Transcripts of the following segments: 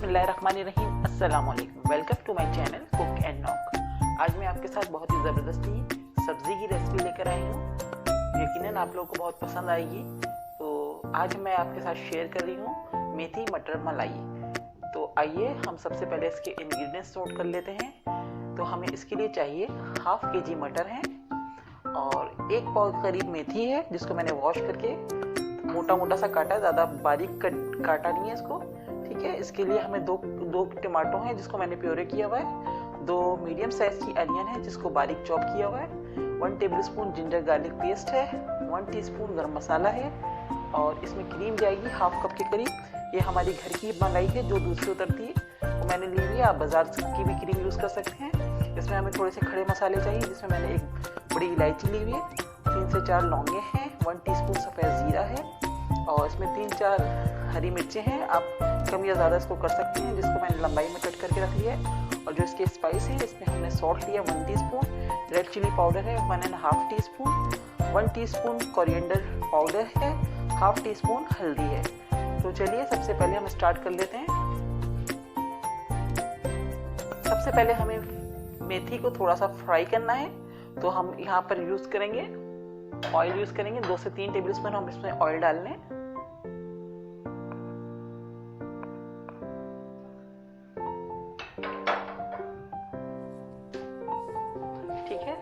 बिस्मिल्लाहिर्रहमानिर्रहीम। अस्सलाम वालेकुम। Welcome to my channel Cook and Knock. आज मैं आपके साथ बहुत ही ज़बरदस्ती सब्ज़ी की रेसिपी लेकर आई हूँ। यकीनन आप लोगों को बहुत पसंद आएगी। तो आज मैं आपके साथ शेयर कर रही हूँ मेथी मटर मलाई। तो आइए हम सबसे पहले इसके इंग्रेडिएंट्स नोट कर लेते हैं। तो हमें इसके लिए चाहिए हाफ kg मटर है और 1 पाव करीब मेथी है, जिसको मैंने वॉश करके मोटा मोटा सा काटा, ज़्यादा बारीक काटा नहीं है इसको। ठीक है, इसके लिए हमें दो टमाटो हैं जिसको मैंने प्योरे किया हुआ है। 2 मीडियम साइज की अनियन है जिसको बारीक चॉप किया हुआ है। 1 टेबलस्पून जिंजर गार्लिक पेस्ट है। 1 टीस्पून गरम मसाला है और इसमें क्रीम जाएगी हाफ कप के करीब। ये हमारी घर की मलाई है जो दूध से उतरती है, वो मैंने ली हुई है। आप बाजार की भी क्रीम यूज़ कर सकते हैं। इसमें हमें थोड़े से खड़े मसाले चाहिए, जिसमें मैंने एक बड़ी इलायची ली हुई है, 3 से 4 लौंगे हैं, 1 टीस्पून सफ़ेद ज़ीरा है और इसमें 3-4 हरी मिर्चें हैं। आप कम या ज़्यादा इसको कर सकते हैं, जिसको मैंने लंबाई में कट करके रख लिया है। और जो इसके स्पाइस है, इसमें हमने सॉल्ट लिया 1 टीस्पून, रेड चिली पाउडर है 1.5 टीस्पून, 1 टीस्पून कोरिएंडर पाउडर है, हाफ टीस्पून हल्दी है। तो चलिए सबसे पहले हम स्टार्ट कर लेते हैं। सबसे पहले हमें मेथी को थोड़ा सा फ्राई करना है। तो हम यहाँ पर यूज़ करेंगे ऑयल, यूज़ करेंगे 2 से 3 टेबलस्पून हम इसमें ऑयल डाल लें। ठीक है,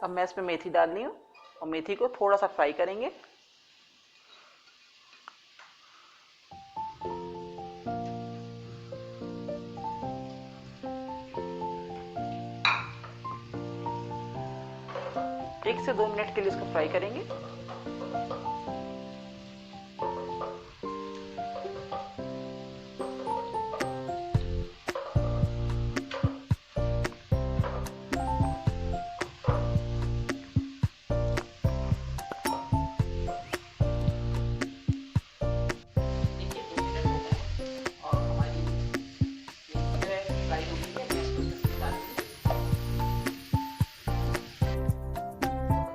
अब मैं इसमें मेथी डाल रही हूँ और मेथी को थोड़ा सा फ्राई करेंगे। एक से 2 मिनट के लिए इसको फ्राई करेंगे।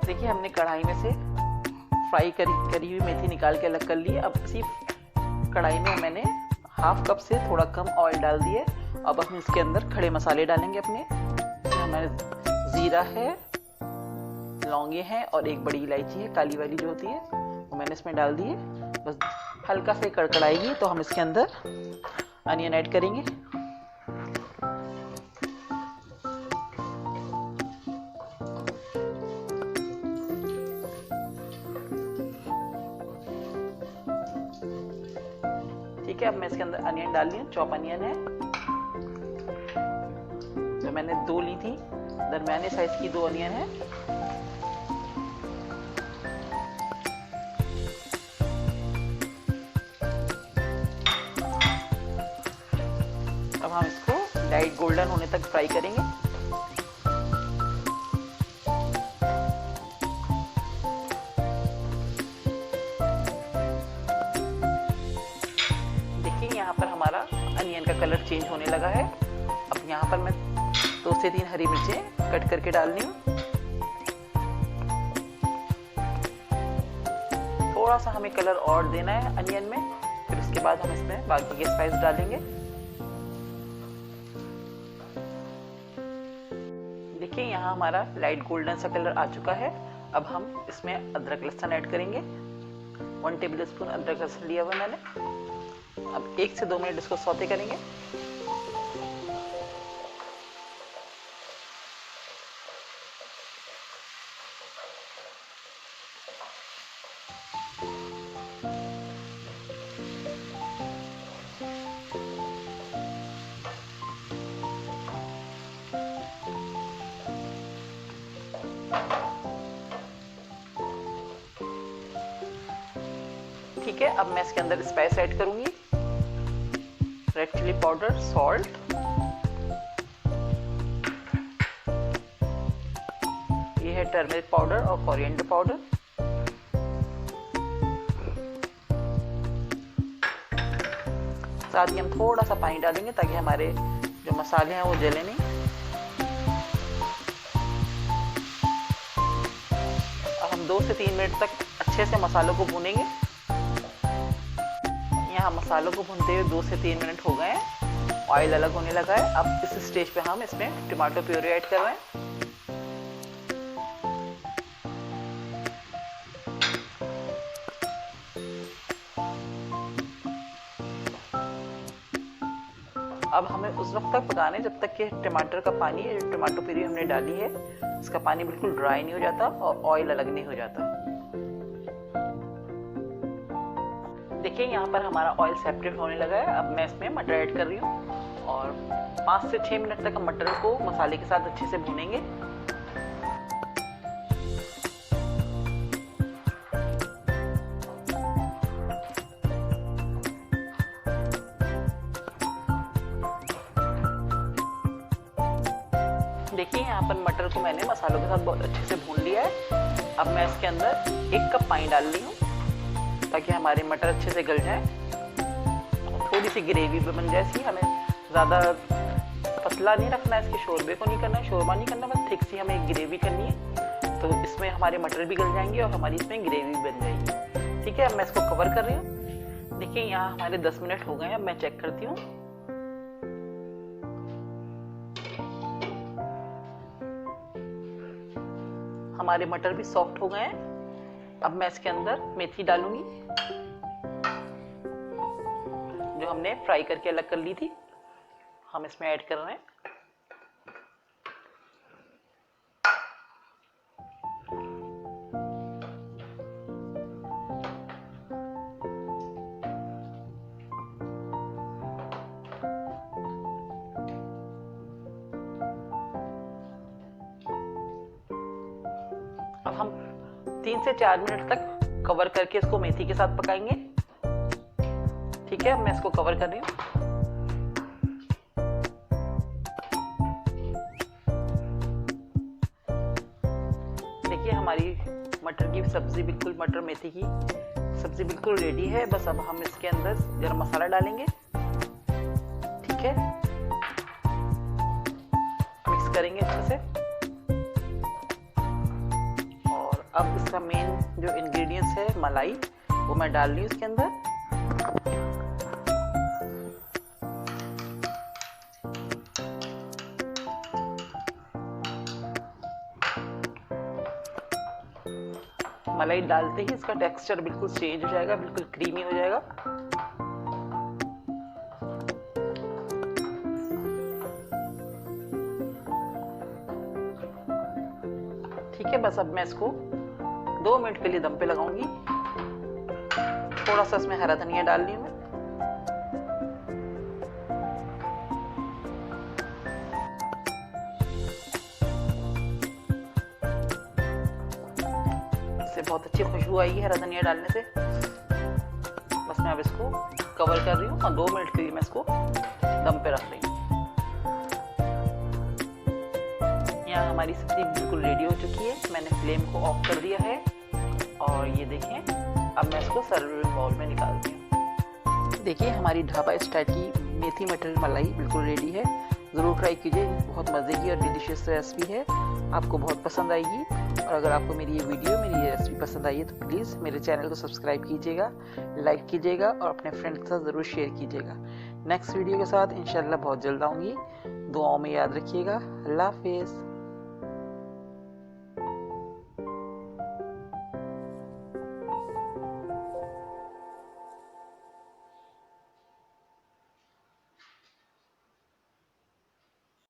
देखिए हमने कढ़ाई में से फ्राई करी हुई मेथी निकाल के अलग कर ली। अब इसी कढ़ाई में मैंने हाफ कप से थोड़ा कम ऑयल डाल दिए। अब हम इसके अंदर खड़े मसाले डालेंगे अपने। हमारे ज़ीरा है, लौंगे हैं और एक बड़ी इलायची है काली वाली जो होती है, वो मैंने इसमें डाल दी है। बस हल्का से कड़कड़ाएगी तो हम इसके अंदर अनियन ऐड करेंगे। ठीक है, अब मैं इसके अंदर अनियन डाल रही हूँ। चॉप अनियन है जो मैंने 2 ली थी, दरमियाने साइज की 2 अनियन है। अब हम इसको लाइट गोल्डन होने तक फ्राई करेंगे। यहाँ पर हमारा अनियन का कलर चेंज होने लगा है। अब यहाँ पर मैं 2 से 3 हरी मिर्चें कट करके डाल रही हूँ। थोड़ा सा हमें कलर और देना है अनियन में, फिर उसके बाद हम इसमें बाकी के स्पाइस डालेंगे। देखिए यहाँ हमारा लाइट गोल्डन सा कलर आ चुका है। अब हम इसमें अदरक लहसुन ऐड करेंगे। 1 टेबलस्पून अदरक लहसुन लिया हुआ मैंने। अब 1 से 2 मिनट इसको सौते करेंगे। ठीक है, अब मैं इसके अंदर स्पाइस ऐड करूंगी। रेड चिली पाउडर, सॉल्ट, ये है टर्मरिक पाउडर और कोरिएंडर पाउडर। साथ ही हम थोड़ा सा पानी डालेंगे ताकि हमारे जो मसाले हैं वो जले नहीं। अब हम 2 से 3 मिनट तक अच्छे से मसालों को भूनेंगे। यहाँ मसालों को भूनते हुए 2 से 3 मिनट हो गए हैं, ऑयल अलग होने लगा है। अब इस स्टेज पे हम इसमें टमाटो प्यूरी ऐड कर रहे हैं। अब हमें उस वक्त तक पकाना है जब तक कि टमाटर का पानी है, जो टमाटो प्यूरी हमने डाली है, इसका पानी बिल्कुल ड्राई नहीं हो जाता और ऑयल अलग नहीं हो जाता। देखिए यहाँ पर हमारा ऑयल सेपरेट होने लगा है। अब मैं इसमें मटर ऐड कर रही हूँ और 5 से 6 मिनट तक हम मटर को मसाले के साथ अच्छे से भूनेंगे। देखिए यहाँ पर मटर को मैंने मसालों के साथ बहुत अच्छे से भून लिया है। अब मैं इसके अंदर 1 कप पानी डाल रही हूँ ताकि हमारे मटर अच्छे से गल जाए, थोड़ी सी ग्रेवी भी बन जाए इसकी। हमें ज़्यादा पतला नहीं रखना है, इसके शोरबे को नहीं करना है, शोरबा नहीं करना, बस ठीक सी हमें ग्रेवी करनी है। तो इसमें हमारे मटर भी गल जाएंगे और हमारी इसमें ग्रेवी भी बन जाएगी। ठीक है, अब मैं इसको कवर कर रही हूँ। देखिए यहाँ हमारे 10 मिनट हो गए हैं। अब मैं चेक करती हूँ। हमारे मटर भी सॉफ्ट हो गए हैं। अब मैं इसके अंदर मेथी डालूंगी जो हमने फ्राई करके अलग कर ली थी, हम इसमें ऐड कर रहे हैं। अब हम 3 से 4 मिनट तक कवर करके इसको मेथी के साथ पकाएंगे। ठीक है, मैं इसको कवर कर रही हूँ। देखिए हमारी मटर की सब्जी बिल्कुल, मटर मेथी की सब्जी बिल्कुल रेडी है। बस अब हम इसके अंदर गरम मसाला डालेंगे। ठीक है, मिक्स करेंगे अच्छे से। अब इसका मेन जो इंग्रेडिएंट्स है मलाई, वो मैं डाल रही हूँ इसके अंदर। मलाई डालते ही इसका टेक्सचर बिल्कुल चेंज हो जाएगा, बिल्कुल क्रीमी हो जाएगा। ठीक है, बस अब मैं इसको 2 मिनट के लिए दम पे लगाऊंगी। थोड़ा सा इसमें हरा धनिया डाल रही हूँ मैं। इससे बहुत अच्छी खुशबू आएगी हरा धनिया डालने से। बस मैं अब इसको कवर कर रही हूँ और 2 मिनट के लिए मैं इसको दम पे रख रही हूँ। यहाँ हमारी सब्जी बिल्कुल रेडी हो चुकी है। मैंने फ्लेम को ऑफ कर दिया है और ये देखें, अब मैं इसको सर्विंग बाउल में निकालती हूँ। देखिए हमारी ढाबा स्टाइल की मेथी मटर मलाई बिल्कुल रेडी है। ज़रूर ट्राई कीजिए, बहुत मज़े की और डिलीशियस रेसिपी है, आपको बहुत पसंद आएगी। और अगर आपको मेरी ये वीडियो, मेरी ये रेसिपी पसंद आई है तो प्लीज़ मेरे चैनल को सब्सक्राइब कीजिएगा, लाइक कीजिएगा और अपने फ्रेंड के साथ ज़रूर शेयर कीजिएगा। नेक्स्ट वीडियो के साथ इंशाल्लाह बहुत जल्द आऊँगी। दुआओं में याद रखिएगा। अल्लाह हाफिज़।